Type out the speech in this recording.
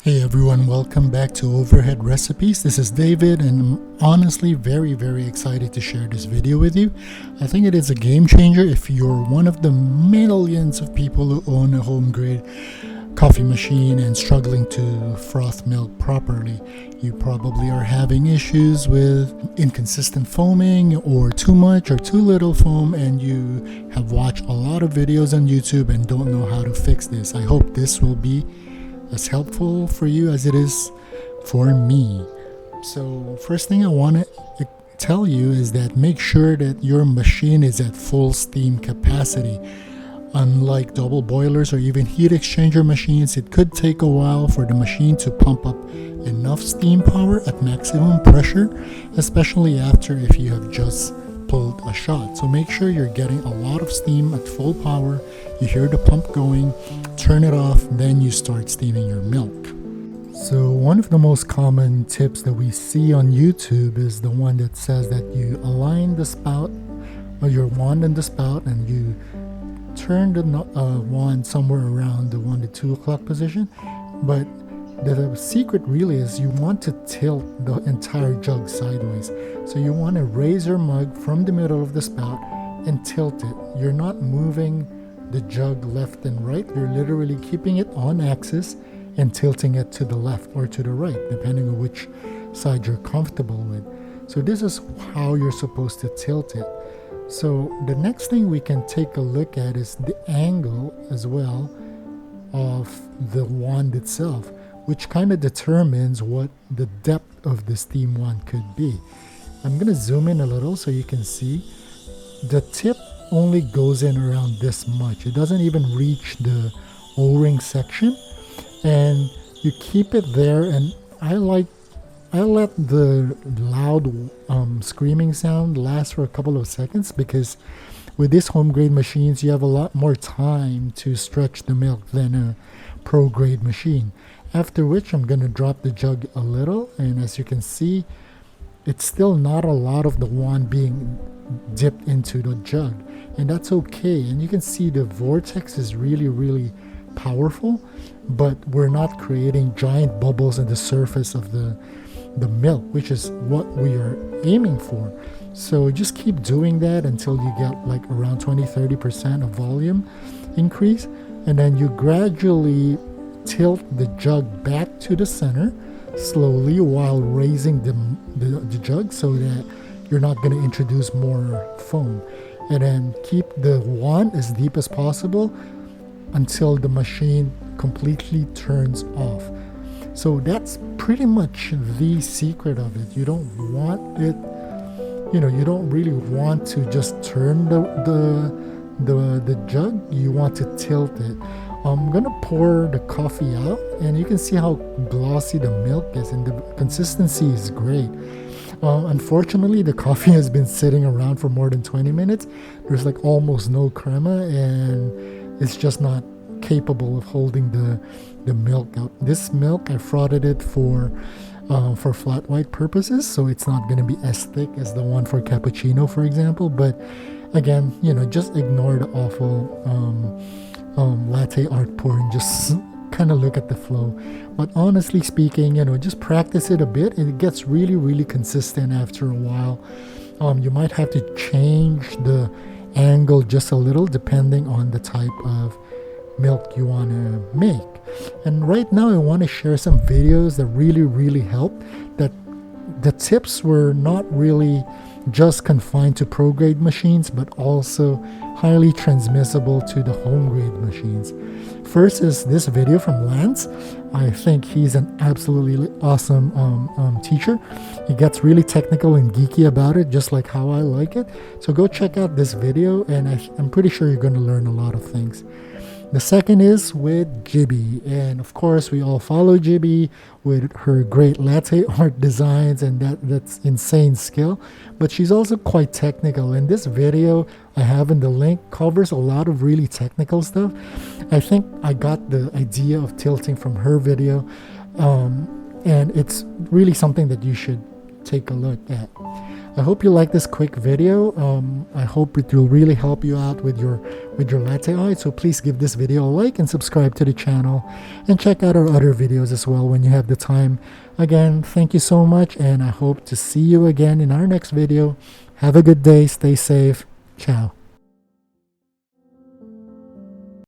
Hey everyone, welcome back to Overhead Recipes. This is David and I'm honestly very excited to share this video with you. I think it is a game changer if you're one of the millions of people who own a home grade coffee machine and struggling to froth milk properly. You probably are having issues with inconsistent foaming or too much or too little foam, and you have watched a lot of videos on YouTube and don't know how to fix this. I hope this will be as helpful for you as it is for me. So first thing I want to tell you is that make sure that your machine is at full steam capacity. Unlike double boilers or even heat exchanger machines, it could take a while for the machine to pump up enough steam power at maximum pressure, especially after if you have just pulled a shot. So make sure you're getting a lot of steam at full power. You hear the pump going, turn it off, then you start steaming your milk. So one of the most common tips that we see on YouTube is the one that says that you align the spout or your wand and the spout, and you turn the wand somewhere around the 1 to 2 o'clock position. But the secret really is you want to tilt the entire jug sideways. So you want to raise your mug from the middle of the spout and tilt it. You're not moving the jug left and right. You're literally keeping it on axis and tilting it to the left or to the right, depending on which side you're comfortable with. So this is how you're supposed to tilt it. So the next thing we can take a look at is the angle as well of the wand itself, which kind of determines what the depth of the steam wand could be. I'm going to zoom in a little so you can see. The tip only goes in around this much. It doesn't even reach the O-ring section, and you keep it there. And I let the loud screaming sound last for a couple of seconds, because with these home grade machines you have a lot more time to stretch the milk than a pro grade machine. After which I'm going to drop the jug a little, and as you can see, it's still not a lot of the wand being dipped into the jug, and that's okay. And you can see the vortex is really powerful, but we're not creating giant bubbles on the surface of the milk, which is what we are aiming for. So just keep doing that until you get like around 20-30% of volume increase, and then you gradually tilt the jug back to the center slowly while raising the jug so that you're not going to introduce more foam. And then keep the wand as deep as possible until the machine completely turns off. So that's pretty much the secret of it. You don't want it, you don't really want to just turn the jug. You want to tilt it. I'm gonna pour the coffee out, and you can see how glossy the milk is, and the consistency is great. Unfortunately, the coffee has been sitting around for more than 20 minutes. There's like almost no crema, and it's just not capable of holding the milk out. This milk, I frothed it for flat white purposes, so it's not going to be as thick as the one for cappuccino, for example. But again, just ignore the awful latte art pouring. Just kind of look at the flow. But honestly speaking, just practice it a bit, and it gets really consistent after a while. You might have to change the angle just a little depending on the type of milk you want to make. And right now I want to share some videos that really help. That the tips were not really just confined to pro grade machines, but also highly transmissible to the home grade machines. First is this video from Lance. I think he's an absolutely awesome teacher. He gets really technical and geeky about it, just like how I like it. So go check out this video, and I'm pretty sure you're going to learn a lot of things. The second is with Jibbi, and of course we all follow Jibbi with her great latte art designs, and that's insane skill. But she's also quite technical, and this video I have in the link covers a lot of really technical stuff. I think I got the idea of tilting from her video, and it's really something that you should take a look at. I hope you like this quick video. I hope it will really help you out with your latte art. So please give this video a like and subscribe to the channel, and check out our other videos as well when you have the time. Again, thank you so much, and I hope to see you again in our next video. Have a good day, stay safe, ciao.